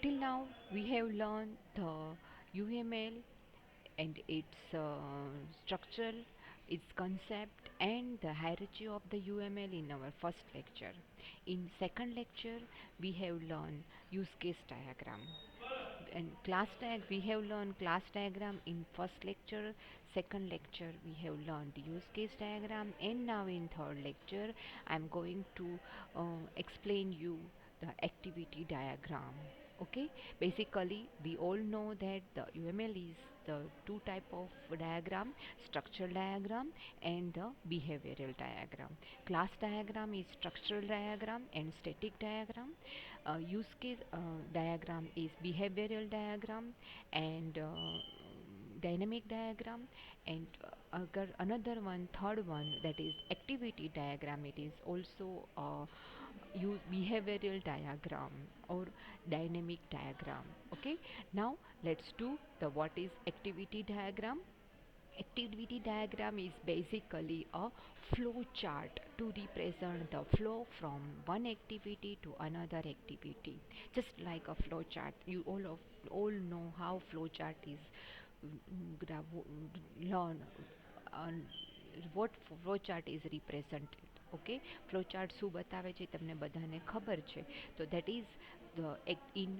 Till now, we have learned the UML and its structure, its concept, and the hierarchy of the UML in our first lecture. In second lecture, we have learned use case diagram. And we have learned class diagram in first lecture. Second lecture we have learned use case diagram, and now in third lecture I am going to explain you the activity diagram. Okay, basically we all know that the UML is the two type of diagram: structural diagram and the behavioral diagram. Class diagram is structural diagram and static diagram. Use case diagram is behavioral diagram and dynamic diagram. And another one, third one, that is activity diagram. It is also use behavioral diagram or dynamic diagram. Okay, now let's do the what is activity diagram. Activity diagram is basically a flow chart to represent the flow from one activity to another activity. Just like a flow chart, you all know how flow chart is learn what flow chart is represented. Okay, flow chart શું બતાવે છે તમને બધાને ખબર છે. તો that is the in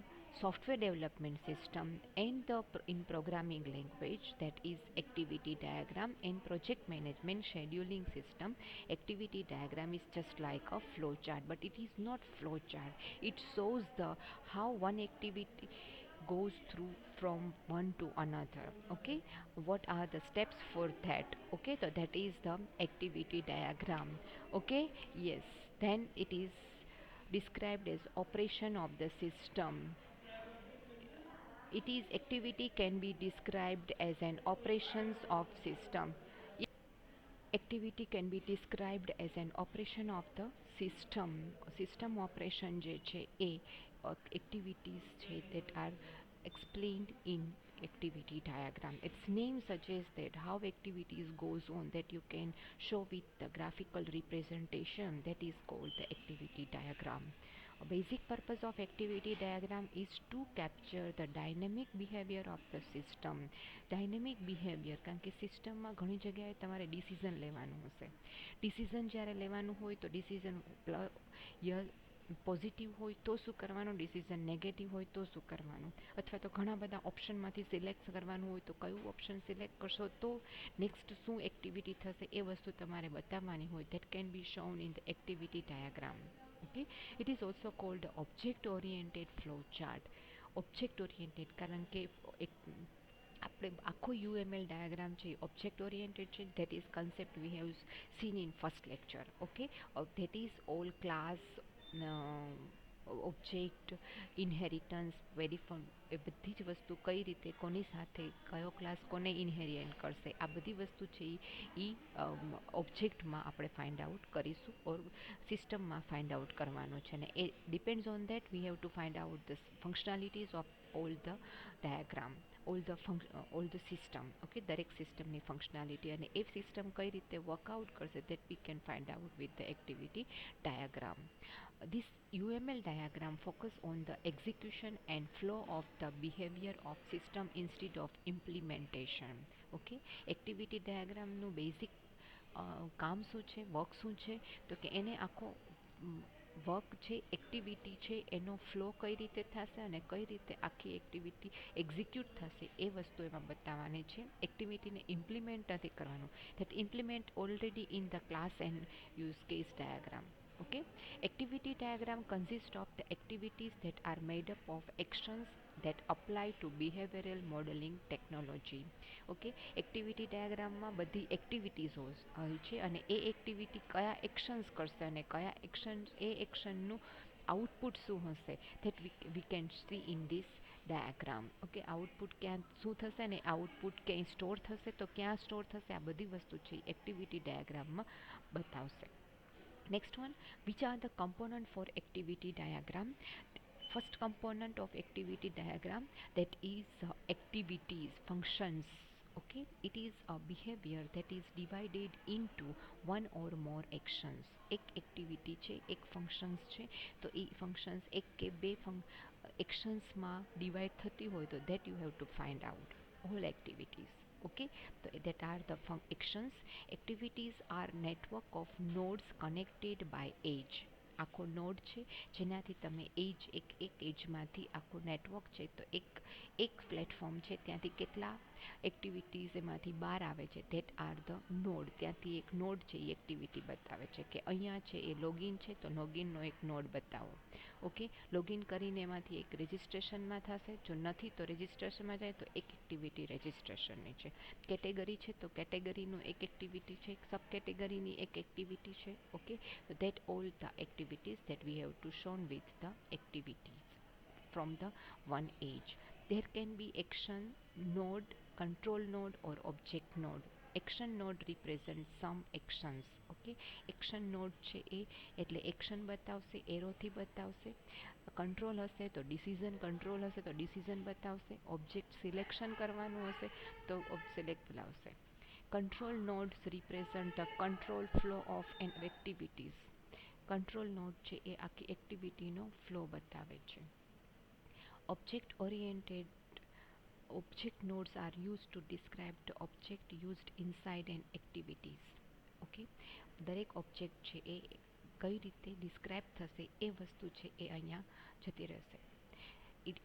software development system and the in programming language, that is activity diagram. In project management scheduling system, activity diagram is just like a flow chart, but it is not flow chart. It shows the how one activity goes through from one to another. Okay, what are the steps for that? Okay, so that is the activity diagram. Okay, yes, then it is described as operation of the system. It is activity can be described as an operations of system. Activity can be described as an operation of the system. System operation જે છે એ activities છે that are explained in activity diagram. Its name suggests that how activities goes on, that you can show with the graphical representation, that is called the activity diagram. A basic purpose of activity diagram is to capture the dynamic behavior of the system. Dynamic behaviour, કારણ કે સિસ્ટમમાં ઘણી જગ્યાએ તમારે decision લેવાનું હશે. Decision જ્યારે લેવાનું હોય તો ડિસિઝન પોઝિટિવ હોય તો શું કરવાનું, ડિસિઝન નેગેટિવ હોય તો શું કરવાનું, અથવા તો ઘણા બધા ઓપ્શનમાંથી સિલેક્ટ કરવાનું હોય તો કયું ઓપ્શન સિલેક્ટ કરશો તો નેક્સ્ટ શું એક્ટિવિટી થશે, એ વસ્તુ તમારે બતાવવાની હોય. That can be shown in the activity diagram. Okay, it is also called object oriented flow chart. Object oriented કારણ કે આપણે આખો યુએમએલ ડાયાગ્રામ છે ઓબ્જેક્ટ ઓરિએન્ટેડ છે. That is concept we have seen in first lecture. Okay, that is all class object inheritance very fine, એ બધી જ વસ્તુ કઈ રીતે કોની સાથે કયો ક્લાસ કોને ઇનહેરિયન્ટ કરશે, આ બધી વસ્તુ છે એ ઓબ્જેક્ટમાં આપણે ફાઇન્ડ આઉટ કરીશું ઓર સિસ્ટમમાં ફાઇન્ડ આઉટ કરવાનું છે. ને એ depends on that we have to find out the functionalities of all the diagram, all the system. Okay, દરેક સિસ્ટમની ફંક્શનાલિટી અને એ સિસ્ટમ કઈ રીતે વર્કઆઉટ કરશે that we can find out with the activity diagram. This UML diagram focus on the execution and flow of the behavior of system instead of implementation. Okay, activity diagram નું basic કામ શું છે, work શું છે, તો કે એને આખો વર્ક છે, એક્ટિવિટી છે, એનો ફ્લો કઈ રીતે થશે અને કઈ રીતે આખી એક્ટિવિટી એક્ઝિક્યુટ થશે એ વસ્તુ એમાં બતાવવાની છે. એક્ટિવિટીને ઇમ્પ્લિમેન્ટ નથી કરવાનું. That implement already in the class and use case diagram. Okay, activity diagram consists of the activities that are made up of actions that apply to behavioral modeling technology. Okay, activity diagram માં બધી activities હોય છે અને એ activity કયા actions કરશે અને કયા actions, એ એક્શનનું output શું હશે, that we can see in this diagram. Okay, output ક્યાં શું થશે ને આઉટપુટ ક્યાંય સ્ટોર થશે તો ક્યાં સ્ટોર થશે, આ બધી વસ્તુ છે એક્ટિવિટી ડાયાગ્રામમાં બતાવશે. Next one, which are the component for activity diagram? First component of activity diagram, that is activities, functions. Okay, it is a behavior that is divided into one or more actions. એક activity છે, એક functions છે, તો એ functions એક કે બે એક્શન્સમાં divide થતી હોય તો that you have to find out all activities. Okay, so that are the actions. Activities are network of nodes connected by edge. આખો નોડ છે જેનાથી તમે એજ એક એજમાંથી આખું નેટવર્ક છે, તો એક પ્લેટફોર્મ છે ત્યાંથી કેટલા એક્ટિવિટીઝ એમાંથી બહાર આવે છે, ધેટ આર ધ નોડ. ત્યાંથી એક નોડ છે એ એક્ટિવિટી બતાવે છે કે અહીંયા છે એ લોગિન છે તો લોગિનનો એક નોડ બતાવો. ઓકે, લોગિન કરીને એમાંથી એક રજિસ્ટ્રેશનમાં થશે, જો નથી તો રજિસ્ટ્રેશનમાં જાય તો એક એક્ટિવિટી રજિસ્ટ્રેશનની છે. કેટેગરી છે તો કેટેગરીનું એક એક્ટિવિટી છે, સબ કેટેગરીની એક એક્ટિવિટી છે. Okay, so that all the activities that we have to shown with the activities from the one age. There can be action node, control node or object node. Action node represents some actions. Okay, action node છે એ એટલે action બતાવશે, એરોથી બતાવશે. Control હશે તો decision, control હશે તો decision બતાવશે. Object selection કરવાનું હશે તો સિલેક્ટ લાવશે. Control nodes represent the control flow of an activities. Control node છે એ આખી એક્ટિવિટીનો ફ્લો બતાવે છે. Object oriented object nodes are used to describe the object used inside an activities. Okay, દરેક ઓબ્જેક્ટ છે એ કઈ રીતે ડિસ્ક્રાઇબ થશે એ વસ્તુ છે એ અહીંયા જતી રહેશે.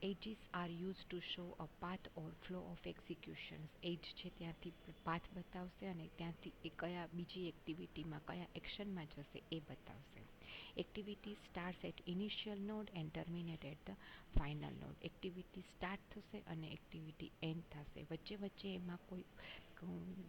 edges are used to show a path or flow of executions. એજ છે ત્યાંથી પાથ બતાવશે અને ત્યાંથી એ કયા બીજી એક્ટિવિટીમાં કયા એક્શનમાં જશે એ બતાવશે. Activity starts at initial node and terminate at the final node. Activity start થશે અને એક્ટિવિટી એન્ડ થશે. વચ્ચે વચ્ચે એમાં કોઈ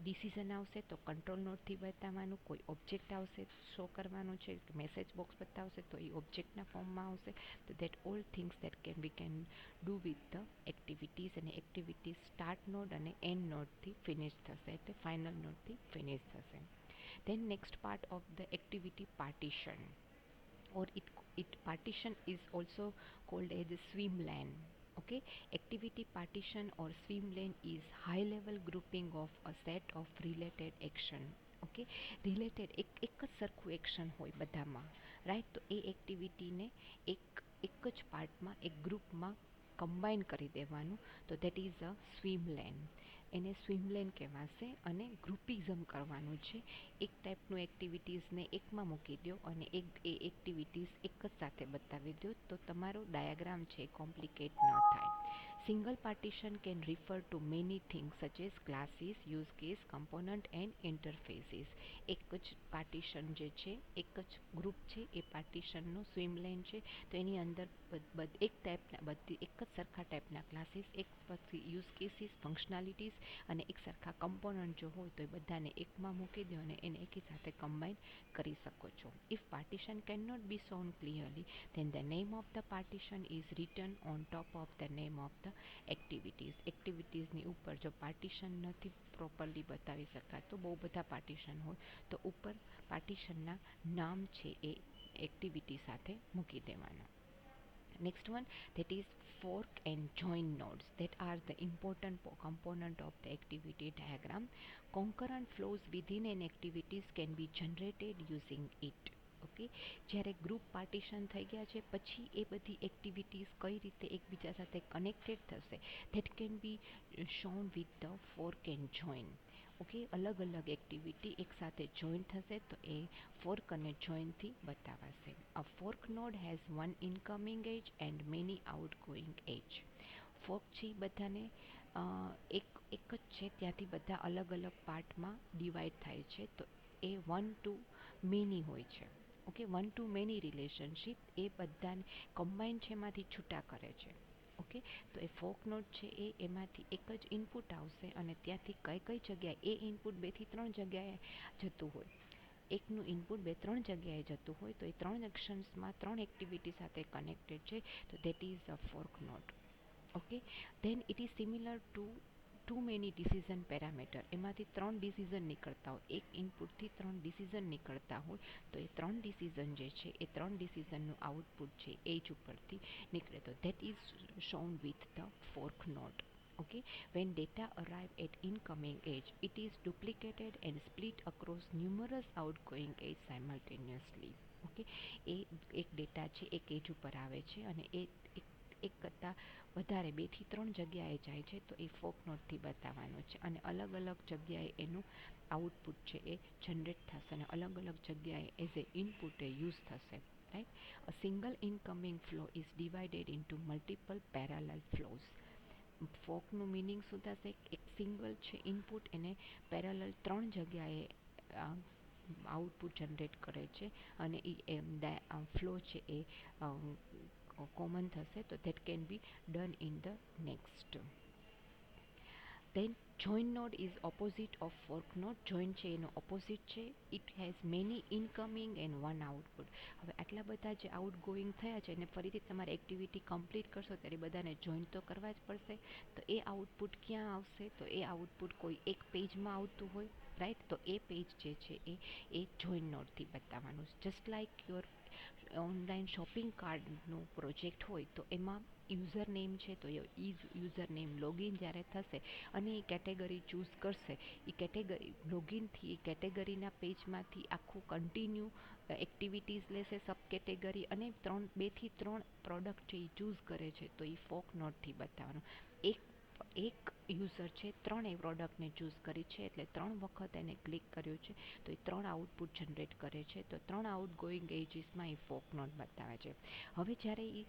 ડિસિઝન આવશે તો કંટ્રોલ નોડથી બતાવવાનું, કોઈ ઓબ્જેક્ટ આવશે શો કરવાનું છે, મેસેજ બોક્સ બતાવશે તો એ ઓબ્જેક્ટના ફોર્મમાં આવશે. તો that all things that can do with the activities. અને એક્ટિવિટી સ્ટાર્ટ નોડ અને એન્ડ નોડથી ફિનિશ થશે એટલે ફાઇનલ નોડથી ફિનિશ થશે. Then next part of the activity partition, or it partition is also called as a swim lane. Okay, activity partition or swim lane is high level grouping of a set of related action. Okay, related એક જ સરખું action હોય બધામાં, right. તો એ એક્ટિવિટીને એક જ પાર્ટમાં એક ગ્રુપમાં કમ્બાઈન કરી દેવાનું, તો that is a swim lane. એને સ્વિમ લેન કહેવાશે. અને ગ્રુપિઝમ કરવાનું છે. એક ટાઈપનું એક્ટિવિટીઝને એકમાં મૂકી દો અને એ એક્ટિવિટીઝ એક જ સાથે બતાવી દો તો તમારો ડાયાગ્રામ છે કોમ્પ્લિકેટ ન થાય. Single partition can refer too many things such as classes, use case, component and interfaces. એક જ પાર્ટીશન જે છે, એક જ ગ્રુપ છે એ પાર્ટીશનનો સ્વિમ લેન છે. તો એની અંદર એક જ સરખા ટાઈપના ક્લાસીસ, એક પછી યુઝ કેસીસ, ફંક્શનાલિટીઝ અને એક સરખા કમ્પોનન્ટ જો હોય તો એ બધાને એકમાં મૂકી દો અને એને એકી સાથે કમ્બાઈન કરી શકો છો. If partition can not be shown clearly then the name of the partition is written on top of the name of the activities. એક્ટિવિટીઝની ઉપર જો પાર્ટીશન નથી પ્રોપરલી બતાવી શકાતું, બહુ બધા પાર્ટીશન હોય તો ઉપર પાર્ટીશનના નામ છે એ એક્ટિવિટી સાથે મૂકી દેવાના. Next one, that is fork and join nodes, that are the important component of the activity diagram. Concurrent flows within an activities can be generated using it. Okay, જ્યારે ગ્રુપ પાર્ટીશન થઈ ગયા છે પછી એ બધી activities કઈ રીતે એકબીજા સાથે કનેક્ટેડ થશે that can be shown with the fork and join. Okay, અલગ અલગ એક્ટિવિટી એકસાથે જોઈન થશે તો એ ફોર્ક અને જોઈનથી બતાવાશે. A fork node has one incoming edge and many outgoing edge. Fork છે બધાને એક જ છે ત્યાંથી બધા અલગ અલગ પાર્ટમાં ડિવાઈડ થાય છે તો એ વન ટુ મેની હોય છે. Okay, one to many relationship એ બધાને કમ્બાઈન છે એમાંથી છૂટા કરે છે. ઓકે, તો એ ફોર્ક નોડ છે એમાંથી એક જ ઇનપુટ આવશે અને ત્યાંથી કઈ જગ્યાએ એ ઇનપુટ 2 થી 3 જગ્યાએ જતું હોય. એકનું ઇનપુટ 2-3 જગ્યાએ જતું હોય તો એ 3 એક્શન્સમાં 3 એક્ટિવિટી સાથે કનેક્ટેડ છે તો that is a fork node. Okay, then it is similar too many decision parameter. એમાંથી 3 ડિસિઝન નીકળતા હોય, એક ઇનપુટથી 3 ડિસિઝન નીકળતા હોય તો એ 3 ડિસિઝન જે છે એ 3 ડિસિઝનનું આઉટપુટ છે એજ ઉપરથી નીકળે તો that is shown with the fork node. Okay, when data arrive at incoming edge, it is duplicated and split across numerous outgoing edge simultaneously. Okay, એ એક ડેટા છે એક એજ ઉપર આવે છે અને એ એક કરતાં વધારે 2 થી 3 જગ્યાએ જાય છે, તો એ ફોક નોટથી બતાવવાનું છે અને અલગ અલગ જગ્યાએ એનું આઉટપુટ છે એ જનરેટ થશે અને અલગ અલગ જગ્યાએ એઝ એ ઇનપુટ એ યુઝ થશે. Right, a single incoming flow is divided into multiple parallel flows. ફોકનું મિનિંગ શું થશે? એક સિંગલ છે ઇનપુટ, એને પેરેલલ 3 જગ્યાએ આઉટપુટ જનરેટ કરે છે અને એ ફ્લો છે એ કોમન થશે, તો that can B done in the next. Then join node is opposite of fork node. Join છે એનો opposite છે. It has many incoming and one output. હવે આટલા બધા જે આઉટગોઈંગ થયા છે એને ફરીથી તમારે એક્ટિવિટી કમ્પ્લીટ કરશો ત્યારે બધાને જોઈન તો કરવા જ પડશે. તો એ આઉટપુટ ક્યાં આવશે? તો એ આઉટપુટ કોઈ એક પેજમાં આવતું હોય, રાઈટ, તો એ પેજ જે છે એ જોઈન નોડથી બતાવવાનું છે. Just like your online shopping કાર્ડનો પ્રોજેક્ટ હોય તો એમાં યુઝર નેમ છે, તો એ યુઝર નેમ લોગિન જ્યારે થશે અને એ કેટેગરી ચૂઝ કરશે, એ કેટેગરી લોગિનથી એ કેટેગરીના પેજમાંથી આખું કન્ટિન્યુ એક્ટિવિટીઝ લેશે સબ કેટેગરી અને 2 થી 3 પ્રોડક્ટ જે એ ચૂઝ કરે છે, તો એ ફોક નોટથી બતાવવાનું. એક યુઝર છે 3 પ્રોડક્ટને ચૂઝ કરી છે, એટલે 3 વખત એને ક્લિક કર્યું છે, તો એ 3 આઉટપુટ જનરેટ કરે છે, તો 3 આઉટગોઈંગ એજીસમાં એ ફોક નોટ બતાવે છે. હવે જ્યારે એ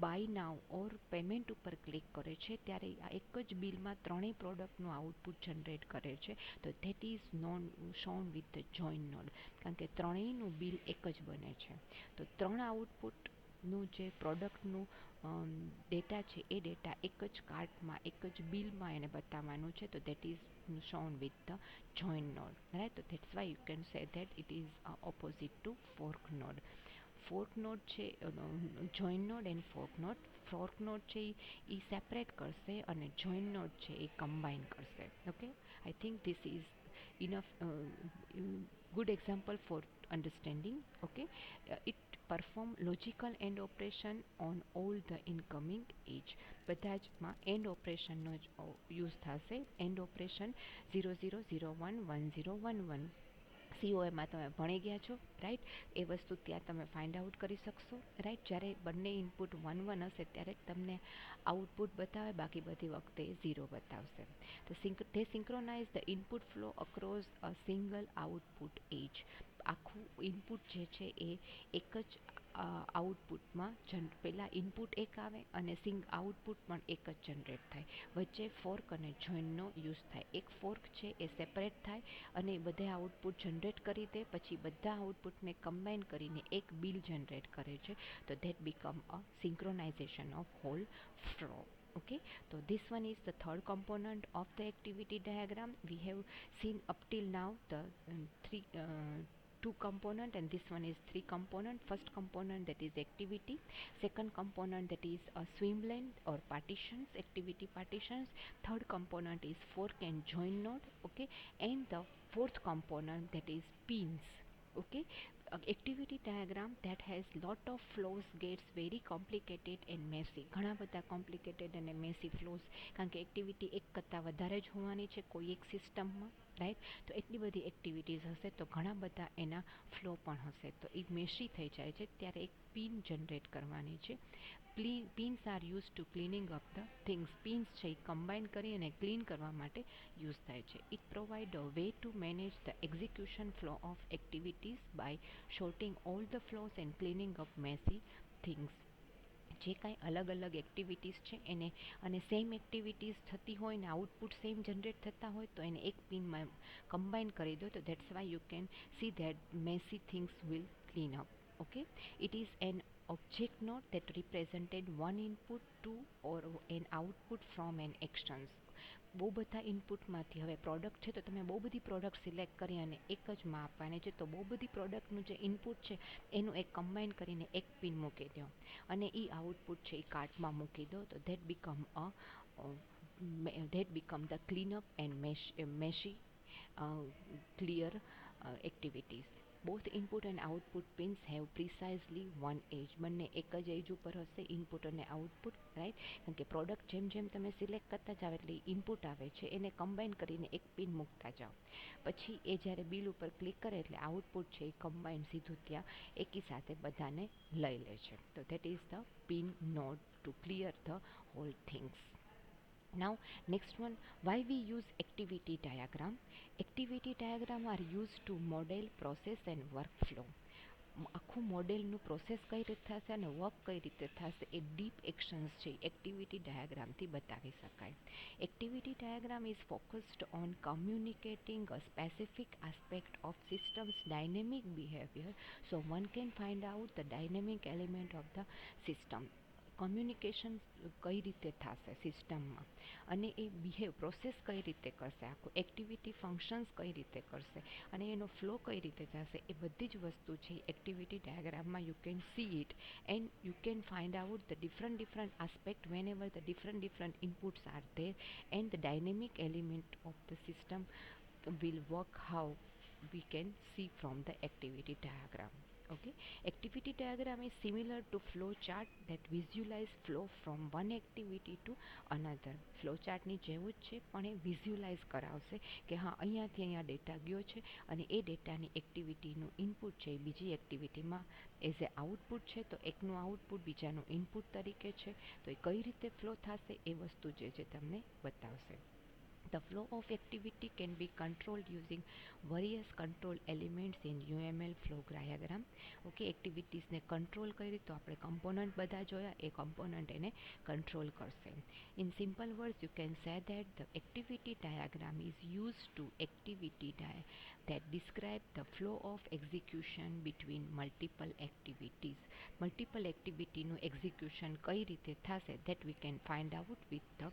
બાય નાવ ઓર પેમેન્ટ ઉપર ક્લિક કરે છે ત્યારે આ એક જ બિલમાં 3 પ્રોડક્ટનું આઉટપુટ જનરેટ કરે છે, તો that is known shown with the join node, કારણ કે ત્રણેયનું બિલ એક જ બને છે. તો 3 આઉટપુટનું જે પ્રોડક્ટનું ડેટા છે એ ડેટા એક જ કાર્ટમાં એક જ બિલમાં એને બતાવવાનું છે, તો that is shown with the join node, right? So that's why you can say that it is opposite to fork node. Fork node છે join node and fork node. fork node છે એ સેપરેટ કરશે અને join node છે એ combine કરશે. Okay, I think this is enough good example for understanding. Okay, it perform logical end operation on all the incoming edge. બધા જમાં and ઓપરેશનનો જ use થશે. And operation 00011011 સીઓએમાં તમે ભણી ગયા છો, રાઈટ, એ વસ્તુ ત્યાં તમે ફાઇન્ડ આઉટ કરી શકશો, રાઈટ. જ્યારે બંને ઇનપુટ 1 1 હશે ત્યારે તમને આઉટપુટ બતાવે, બાકી બધી વખતે 0 બતાવશે. તો they synchronize the input flow across a single output edge. આખું ઇનપુટ જે છે એ એક જ આઉટપુટમાં પહેલાં ઇનપુટ એક આવે અને આઉટપુટ પણ એક જ જનરેટ થાય. વચ્ચે ફોર્ક અને જોઈનનો યુઝ થાય. એક ફોર્ક છે એ સેપરેટ થાય અને બધે આઉટપુટ જનરેટ કરી દે, પછી બધા આઉટપુટને કમ્બાઈન કરીને એક બિલ જનરેટ કરે છે, તો that become a synchronisation of whole flow. Okay, so this one is the third component of the activity diagram. We have seen up till now the two component, and this one is 3 component. First component, that is activity. Second component, that is a swim lane or partitions, activity partitions. Third component is fork and join node. Okay, and the fourth component, that is pins. Okay, activity diagram that has lot of flows gets very complicated and messy. ઘણા બધા complicated અને messy flows, કારણ કે activity એક કરતાં વધારે જ હોવાની છે કોઈ એક સિસ્ટમમાં, રાઈટ. તો એટલી બધી એક્ટિવિટીઝ હશે તો ઘણા બધા એના ફ્લો પણ હશે, તો એ મેશી થઈ જાય છે. ત્યારે એક પિન જનરેટ કરવાની છે. Pins are use to cleaning up the things. Pins છે એ કમ્બાઈન કરી અને ક્લીન કરવા માટે યુઝ થાય છે. It provide a way to manage the execution flow of activities by sorting all the flows and cleaning up messy things. જે કાંઈ અલગ અલગ એક્ટિવિટીઝ છે એને, અને સેમ એક્ટિવિટીઝ થતી હોય ને આઉટપુટ સેમ જનરેટ થતા હોય તો એને એક પિનમાં કમ્બાઈન કરી દો, તો that's why you can see that messy things will clean up. Okay, it is an object node that represented one input to or an output from an actions. બહુ બધા ઇનપુટમાંથી હવે પ્રોડક્ટ છે તો તમે બહુ બધી પ્રોડક્ટ સિલેક્ટ કરી અને એક જ માં આપવાની છે, તો બહુ બધી પ્રોડક્ટનું જે ઇનપુટ છે એનું એક કમ્બાઈન કરીને એક પિન મૂકી દો અને એ આઉટપુટ છે એ કાર્ટમાં મૂકી દો, તો that become the clean up and messy clear activities. Both input and output pins have precisely one edge. બંને એક જ એજ ઉપર હશે, ઇનપુટ અને આઉટપુટ, રાઈટ. કારણ કે પ્રોડક્ટ જેમ જેમ તમે સિલેક્ટ કરતા જાઓ એટલે ઇનપુટ આવે છે, એને કમ્બાઈન કરીને એક પિન મૂકતા જાઓ. પછી એ જ્યારે બિલ ઉપર ક્લિક કરે એટલે આઉટપુટ છે એ કમ્બાઈન સીધું ત્યાં એકી સાથે બધાને લઈ લે છે. તો that is the pin node to clear the whole things. Now, next one, why we use activity diagram. Activity diagram are used to model process and workflow. આખું મોડેલનું પ્રોસેસ કઈ રીતે થશે અને વર્ક કઈ રીતે થશે એ ડીપ એક્શન્સ છે એક્ટિવિટી ડાયાગ્રામથી બતાવી શકાય. Activity diagram is focused on communicating a specific aspect of systems dynamic behaviour, so one can find out the dynamic element of the system. Communication કઈ રીતે થશે સિસ્ટમમાં અને એ પ્રોસેસ કઈ રીતે કરશે, આખું એક્ટિવિટી ફંક્શન્સ કઈ રીતે કરશે અને એનો ફ્લો કઈ રીતે થશે, એ બધી જ વસ્તુ છે એક્ટિવિટી ડાયાગ્રામમાં you can see it and you can find out the different aspect whenever the different inputs are there and the dynamic element of the system will work how we can see from the activity diagram. Okay, activity diagram is similar to flow chart that visualize flow from one activity to another. Flow chart ની જેવું જ છે પણ એ visualise કરાવશે કે હા અહીંયાથી અહીંયા ડેટા ગયો છે અને એ ડેટાની એક્ટિવિટીનું ઇનપુટ છે એ બીજી એક્ટિવિટીમાં એઝ એ આઉટપુટ છે, તો એકનું આઉટપુટ બીજાનું ઇનપુટ તરીકે છે, તો એ કઈ રીતે ફ્લો થશે એ વસ્તુ જે છે તમને બતાવશે. The flow of activity can be controlled using various control elements in UML flow diagram. Okay, એક્ટિવિટીઝને કંટ્રોલ કરી તો આપણે કમ્પોનન્ટ બધા જોયા, એ કમ્પોનન્ટ એને કંટ્રોલ કરશે. In simple words, you can say that the activity diagram is used to that describe the flow of execution between multiple activities. Multiple activityનું એક્ઝિક્યુશન કઈ રીતે થશે that we can find out with the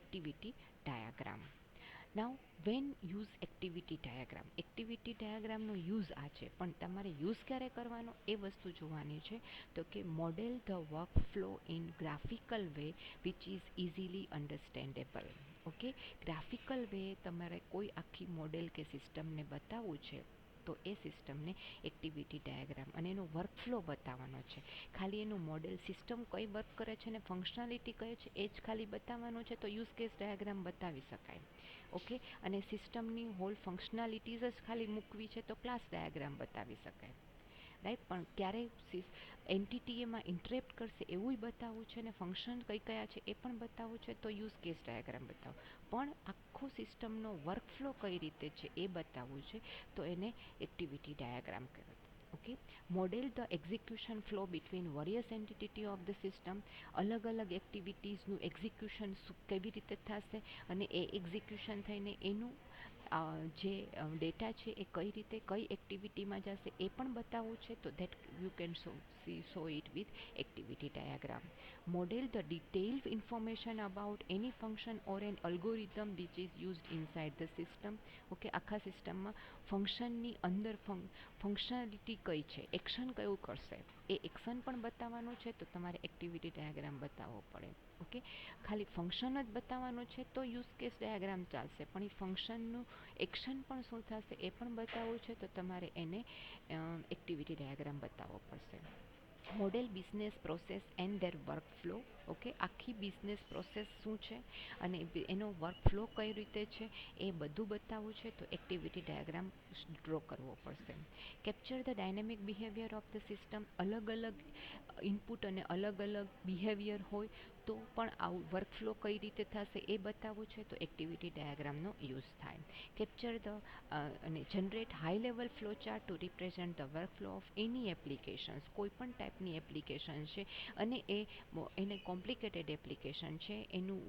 activity diagram. Now, when use activity diagram, activity ડાયાગ્રામનો use આ છે પણ તમારે use ક્યારે કરવાનો એ વસ્તુ જોવાની છે. તો કે model the work flow in graphical way which is easily understandable. Okay, graphical way તમારે કોઈ આખી મોડેલ કે સિસ્ટમને બતાવવું છે તો એ સિસ્ટમને એક્ટિવિટી ડાયાગ્રામ અને એનો વર્કફ્લો બતાવવાનો છે. ખાલી એનું મોડેલ સિસ્ટમ કઈ વર્ક કરે છે ને ફંક્શનાલિટી કઈ છે એ જ ખાલી બતાવવાનું છે તો યુઝ કેસ ડાયાગ્રામ બતાવી શકાય. ઓકે, અને સિસ્ટમની હોલ ફંક્શનાલિટીઝ જ ખાલી મૂકવી છે તો ક્લાસ ડાયાગ્રામ બતાવી શકાય, રાઈટ. પણ ક્યારેય એન્ટિટી એમાં ઇન્ટરેપ્ટ કરશે એવું બતાવવું છે ને ફંક્શન કઈ કયા છે એ પણ બતાવવું છે તો યુઝ કેસ ડાયાગ્રામ બતાવો. પણ આખો સિસ્ટમનો વર્કફ્લો કઈ રીતે છે એ બતાવવું છે તો એને એક્ટિવિટી ડાયાગ્રામ કહેવાય. Okay, model the execution flow between various entity of the system. અલગ અલગ એક્ટિવિટીઝનું એક્ઝિક્યુશન કેવી રીતે થશે અને એ એક્ઝિક્યુશન થઈને એનું જે ડેટા છે એ કઈ રીતે કઈ એક્ટિવિટીમાં જશે એ પણ બતાવવું છે તો that you can show it with activity diagram. Model the detailed information about any function or an algorithm which is used inside the system. Okay, આખા સિસ્ટમમાં ફંક્શનની અંદર ફંક્શનાલિટી કઈ છે, એક્શન કયું કરશે એ એક્શન પણ બતાવવાનું છે તો તમારે એક્ટિવિટી ડાયાગ્રામ બતાવવો પડે. ઓકે, ખાલી ફંક્શન જ બતાવવાનું છે તો યુઝ કેસ ડાયાગ્રામ ચાલશે પણ એ ફંક્શનનું એક્શન પણ શું થશે એ પણ બતાવવું છે તો તમારે એને એક્ટિવિટી ડાયાગ્રામ બતાવવો પડશે. Model business process and there workflow. Okay, આખી બિઝનેસ પ્રોસેસ શું છે અને એનો વર્કફ્લો કઈ રીતે છે એ બધું બતાવવું છે તો એક્ટિવિટી ડાયાગ્રામ ડ્રો કરવો પડશે. Capture the dynamic behaviour of the system. અલગ અલગ ઇનપુટ અને અલગ અલગ બિહેવિયર હોય તો પણ આવું વર્કફ્લો કઈ રીતે થશે એ બતાવવું છે તો એક્ટિવિટી ડાયાગ્રામનો યુઝ થાય. કેપ્ચર ધ અને generate high level flow chart to represent the workflow of any applications. કોઈ પણ ટાઈપની એપ્લિકેશન છે અને એને કોમ્પ્લિકેટેડ એપ્લિકેશન છે, એનું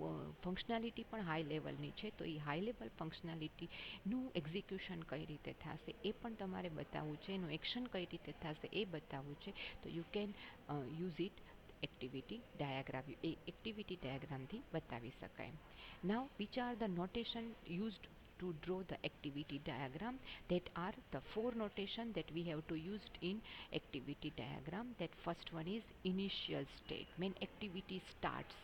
ફંક્શનાલિટી પણ હાઈ લેવલની છે તો એ હાઈ લેવલ ફંક્શનાલિટીનું એક્ઝિક્યુશન કઈ રીતે થશે એ પણ તમારે બતાવવું છે, એનું એક્શન કઈ રીતે થશે એ બતાવવું છે તો you can use it activity diagram. એ એક્ટિવિટી ડાયાગ્રામથી બતાવી શકાય. Now which are the notation used to draw the activity diagram? That are the four notation that we have to use in activity diagram. That first one is initial state. When activity starts,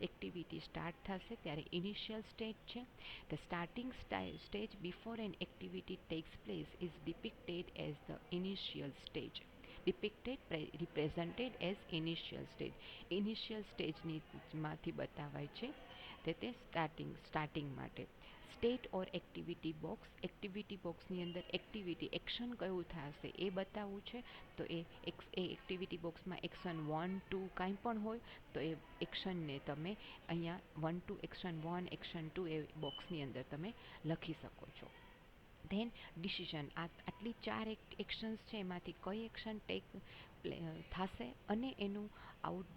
activity start થશે ત્યારે initial stage છે. The starting stage before an activity takes place is depicted as the initial stage. Represented as initial stage. Initial સ્ટેજની માંથી બતાવાય છે તે starting માટે. State or activity box. Activity બોક્સની અંદર એક્ટિવિટી એક્શન કયું થશે એ બતાવવું છે. તો એ એક્ટિવિટી બોક્સમાં એક્શન 1, 2 કાંઈ પણ હોય તો એ એક્શનને તમે અહીંયા 1, 2 એક્શન 1, એક્શન 2 એ બોક્સની અંદર તમે લખી શકો છો. Then decision. આટલી 4 એક્શન્સ છે એમાંથી કઈ એક્શન ટેક થશે અને એનું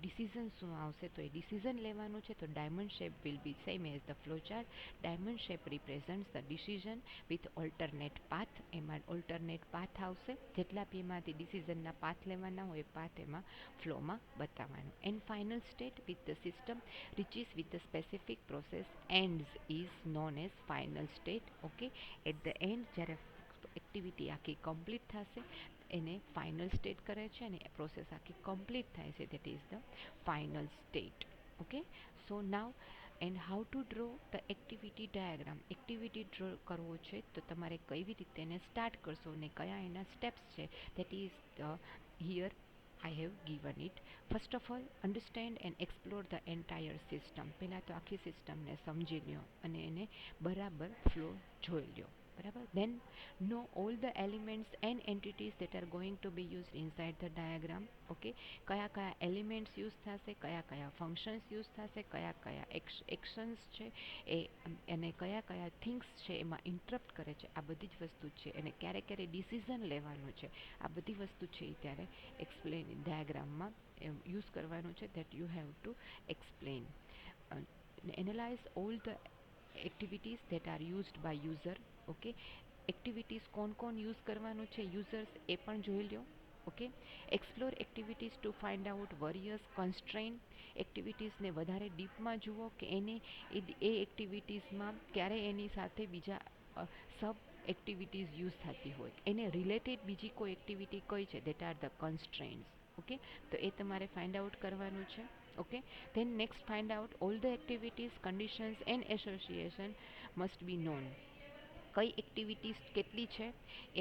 ડિસિઝન શું આવશે તો એ ડિસિઝન લેવાનું છે. તો diamond shape will be same as the flow chart. Diamond shape represents the decision with alternate path. એમાં ઓલ્ટરનેટ પાથ આવશે. જેટલા બી એમાંથી ડિસિઝનના પાથ લેવાના હોય એ પાથ એમાં ફ્લોમાં બતાવવાનું. And final state with the system reaches with the specific process ends is known as final state. Okay, at the end જ્યારે એક્ટિવિટી આખી કમ્પ્લીટ થશે એને ફાઇનલ સ્ટેટ કરે છે અને પ્રોસેસ આખી કમ્પ્લીટ થાય છે that is the final state. Okay, so now and how to draw the activity diagram. Activity draw કરવો છે તો તમારે કેવી રીતે એને સ્ટાર્ટ કરશો અને કયા એના સ્ટેપ્સ છે that is here I have given it. First of all, understand and explore the entire system. પહેલાં તો આખી સિસ્ટમને સમજી લ્યો અને એને બરાબર ફ્લો જોઈ લ્યો. બરાબર. Then know all the elements and entities that are going to be used inside the diagram. Okay, કયા કયા એલિમેન્ટ્સ યુઝ થશે, કયા કયા ફંક્શન્સ યુઝ થશે, કયા કયા એક્શન્સ છે એ અને કયા કયા થિંગ્સ છે એમાં ઇન્ટરપ્ટ કરે છે આ બધી જ વસ્તુ છે. અને ક્યારે ક્યારે ડિસિઝન લેવાનું છે આ બધી વસ્તુ છે એ ત્યારે એક્સપ્લેન ડાયાગ્રામમાં યુઝ કરવાનું છે. That you have to explain. Analyse all the activities that are used by user. Okay, activities કોણ યુઝ કરવાનું છે યુઝર્સ એ પણ જોઈ લો. Okay, explore activities to find out various constraint. એક્ટિવિટીઝને વધારે ડીપમાં જુઓ કે એને એ એક્ટિવિટીઝમાં ક્યારે એની સાથે બીજા સબ એક્ટિવિટીઝ યુઝ થતી હોય એને રિલેટેડ બીજી કોઈ એક્ટિવિટી કઈ છે that are the constraints. Okay, તો એ તમારે ફાઇન્ડ આઉટ કરવાનું છે. Okay, than next find out all the activities conditions and association must be non. કઈ એક્ટિવિટીઝ કેટલી છે,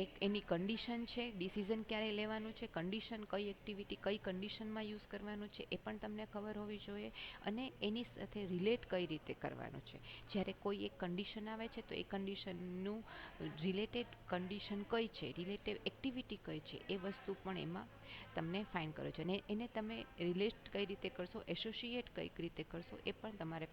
એક એની કન્ડિશન છે, ડિસિઝન ક્યારે લેવાનું છે, કન્ડિશન કઈ એક્ટિવિટી કઈ કન્ડિશનમાં યુઝ કરવાનું છે એ પણ તમને ખબર હોવી જોઈએ. અને એની સાથે રિલેટ કઈ રીતે કરવાનું છે. જ્યારે કોઈ એક કન્ડિશન આવે છે તો એ કન્ડિશનનું રિલેટેડ કન્ડિશન કઈ છે, રિલેટેડ એક્ટિવિટી કઈ છે એ વસ્તુ પણ એમાં તમને ફાઇન્ડ કરો છો. અને એને તમે રિલેટ કઈ રીતે કરશો, એસોસિએટ કઈ રીતે કરશો એ પણ તમારે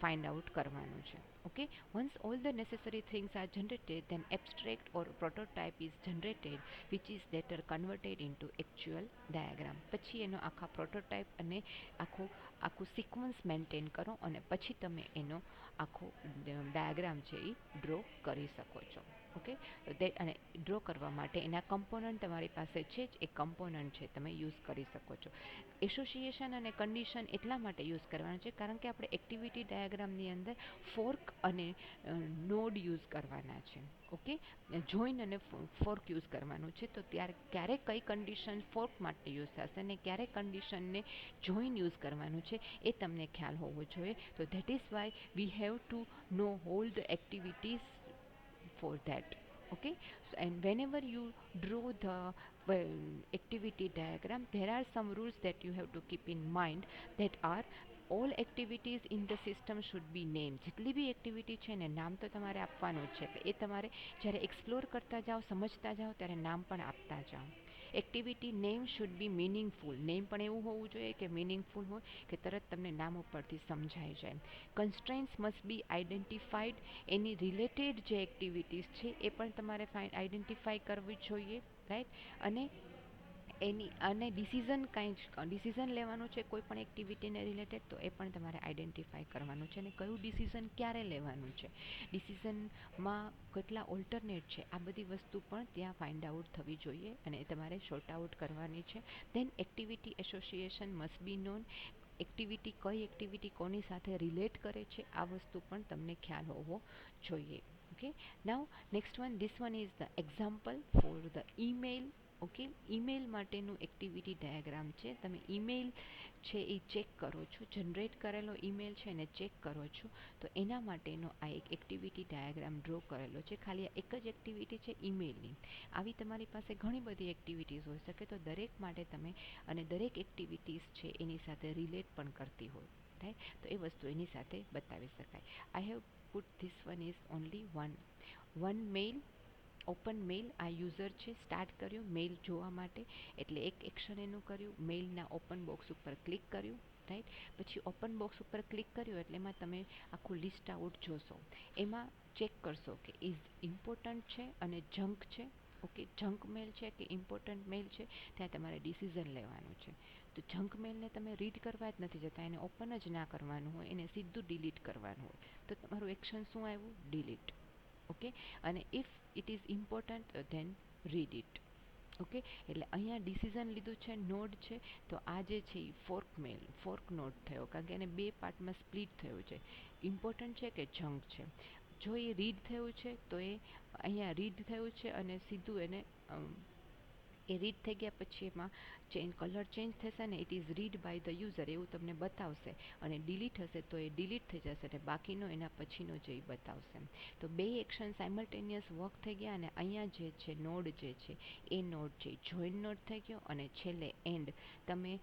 ફાઇન્ડ આઉટ કરવાનું છે. Okay, once all the necessary things are generated then abstract or prototype is generated which is later converted into actual diagram. પછી એનો આખા પ્રોટોટાઇપ અને આખું સિક્વન્સ મેન્ટેન કરો અને પછી તમે એનો આખો ડાયાગ્રામ છે એ ડ્રો કરી શકો છો. ઓકે, અને ડ્રો કરવા માટે એના કમ્પોનન્ટ તમારી પાસે છે જ એ કમ્પોનન્ટ છે તમે યુઝ કરી શકો છો. એસોસિએશન અને કન્ડિશન એટલા માટે યુઝ કરવાનું છે કારણ કે આપણે એક્ટિવિટી ડાયાગ્રામની અંદર ફોર્ક અને નોડ યુઝ કરવાના છે. ઓકે, જોઈન અને ફોર્ક યુઝ કરવાનું છે. તો ત્યારે ક્યારે કઈ કન્ડિશન ફોર્ક માટે યુઝ થશે અને ક્યારે કન્ડિશનને જોઈન યુઝ કરવાનું છે એ તમને ખ્યાલ હોવો જોઈએ. તો that is why we have to know all the activities for that. Okay, so, and whenever you draw the activity diagram there are some rules that you have to keep in mind that are all activities in the system should be named. જેટલી બી activity છે ને નામ તો તમારે આપવાનું જ છે. એ તમારે જ્યારે એક્સપ્લોર કરતા જાઓ સમજતા જાઓ ત્યારે નામ પણ આપતા જાઓ. Activity name should be meaningful. Name પણ એવું હોવું જોઈએ કે મિનિંગફુલ હોય કે તરત તમને નામ ઉપરથી સમજાઈ જાય. Constraints must be identified. Any related જે એક્ટિવિટીઝ છે એ પણ તમારે આઈડેન્ટિફાઈ કરવી જોઈએ. રાઈટ, અને ડિસિઝન લેવાનું છે કોઈ પણ એક્ટિવિટીને રિલેટેડ તો એ પણ તમારે આઈડેન્ટિફાઈ કરવાનું છે. અને કયું ડિસિઝન ક્યારે લેવાનું છે, ડિસિઝનમાં કેટલા ઓલ્ટરનેટ છે આ બધી વસ્તુ પણ ત્યાં ફાઇન્ડ આઉટ થવી જોઈએ અને તમારે શોર્ટ આઉટ કરવાની છે. Then activity association must be known. Activity કઈ એક્ટિવિટી કોની સાથે રિલેટ કરે છે આ વસ્તુ પણ તમને ખ્યાલ હોવો જોઈએ. Okay, now next one, this one is the example for the email okay, email માટેનું એક્ટિવિટી ડાયાગ્રામ છે. તમે ઈમેલ છે એ ચેક કરો છો, જનરેટ કરેલો ઈમેલ છે એને ચેક કરો છો, તો એના માટેનો આ એક એક્ટિવિટી ડાયાગ્રામ ડ્રો કરેલો છે. ખાલી આ એક જ એક્ટિવિટી છે ઈમેલની. આવી તમારી પાસે ઘણી બધી એક્ટિવિટીઝ હોઈ શકે, તો દરેક માટે તમે અને દરેક એક્ટિવિટીઝ છે એની સાથે રિલેટ પણ કરતી હોય, રાઈટ, તો એ વસ્તુ એની સાથે બતાવી શકાય. I have put this one is only one mail, open mail. આ યુઝર છે સ્ટાર્ટ કર્યું મેલ જોવા માટે, એટલે એક એક્શન એનું કર્યું, મેલના ઓપન બોક્સ ઉપર ક્લિક કર્યું, રાઈટ. પછી ઓપન બોક્સ ઉપર ક્લિક કર્યું એટલે એમાં તમે આખું લિસ્ટ આઉટ જોશો. એમાં ચેક કરશો કે ઇઝ ઇમ્પોર્ટન્ટ છે અને જંક છે. ઓકે, જંક મેલ છે કે ઇમ્પોર્ટન્ટ મેલ છે, ત્યાં તમારે ડિસિઝન લેવાનું છે. તો જંક મેલને તમે રીડ કરવા જ નથી જતા, એને ઓપન જ ના કરવાનું હોય, એને સીધું ડિલીટ કરવાનું હોય. તો તમારું એક્શન શું આવ્યું? ડિલીટ. ઓકે, અને if it is important than read it. Okay, એટલે અહીંયા ડિસિઝન લીધું છે, નોડ છે, તો આ જે છે એ ફોર્ક નોડ થયો, કારણ કે એને બે પાર્ટમાં સ્પ્લિટ થયું છે. ઇમ્પોર્ટન્ટ છે કે જંક છે. જો એ રીડ થયું છે તો એ અહીંયા રીડ થયું છે અને સીધું એને એ રીડ થઈ ગયા પછી એમાં કલર ચેન્જ થશે ને it is read by the user એવું તમને બતાવશે, અને ડિલીટ હશે તો એ ડિલીટ થઈ જશે અને બાકીનો એના પછીનો જે બતાવશે. તો બે એક્શન સાયમલ્ટેનિયસ વર્ક થઈ ગયા, અને અહીંયા જે છે નોડ જે છે એ નોડ છે જોઈન નોડ થઈ ગયો, અને છેલ્લે એન્ડ તમે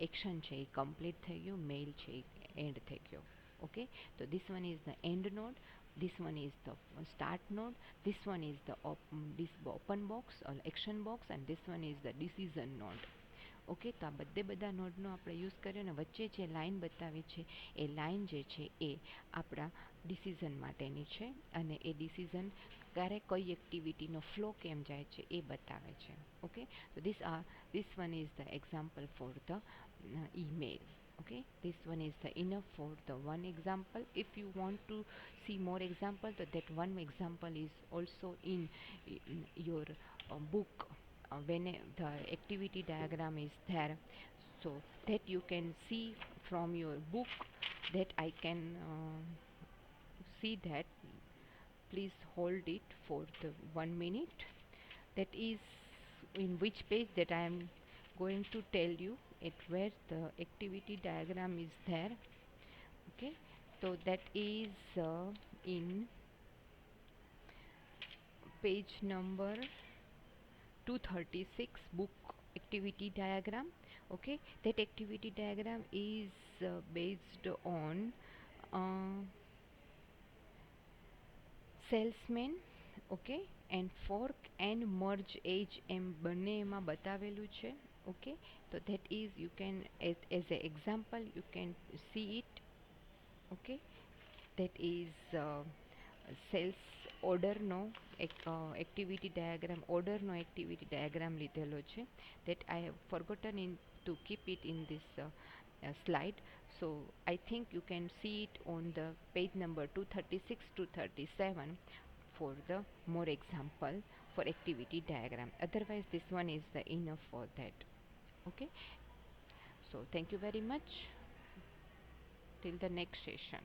એક્શન છે એ કમ્પ્લીટ થઈ ગયું, મેલ છે એ એન્ડ થઈ ગયો. Okay, so this one is the end node, this one is the start node, this one is the this open box or action box, and this one is the decision node. Okay, તો આ બધા નોડનો આપણે use કર્યો, અને વચ્ચે જે line બતાવી છે એ લાઈન જે છે એ આપણા ડિસિઝન માટેની છે, અને એ ડિસિઝન ક્યારે કઈ એક્ટિવિટીનો ફ્લો કેમ જાય છે એ બતાવે છે. ઓકે, તો this one is the example for the email. Okay, this one is the enough for the one example. If you want to see more example, so that one example is also in your book when the activity diagram is there, so that you can see from your book, that I can see that. Please hold it for the 1 minute. That is in which page that I am going to tell you at where the activity diagram is there. Okay, so that is in page number 236, book activity diagram. Okay, that activity diagram is based on salesman. Okay, and fork and merge edge એમ બંને એમાં બતાવેલું છે. Okay, તો that is you can as a example you can see it. Okay, that is sales ઓર્ડરનો એક activity diagram, ઓર્ડરનો activity diagram લીધેલો છે. That I have forgotten in to keep it in this slide. So I think you can see it on the page number 236 to 37 for the more example for activity diagram. Otherwise this one is the enough for that. Okay, so thank you very much. Till the next session.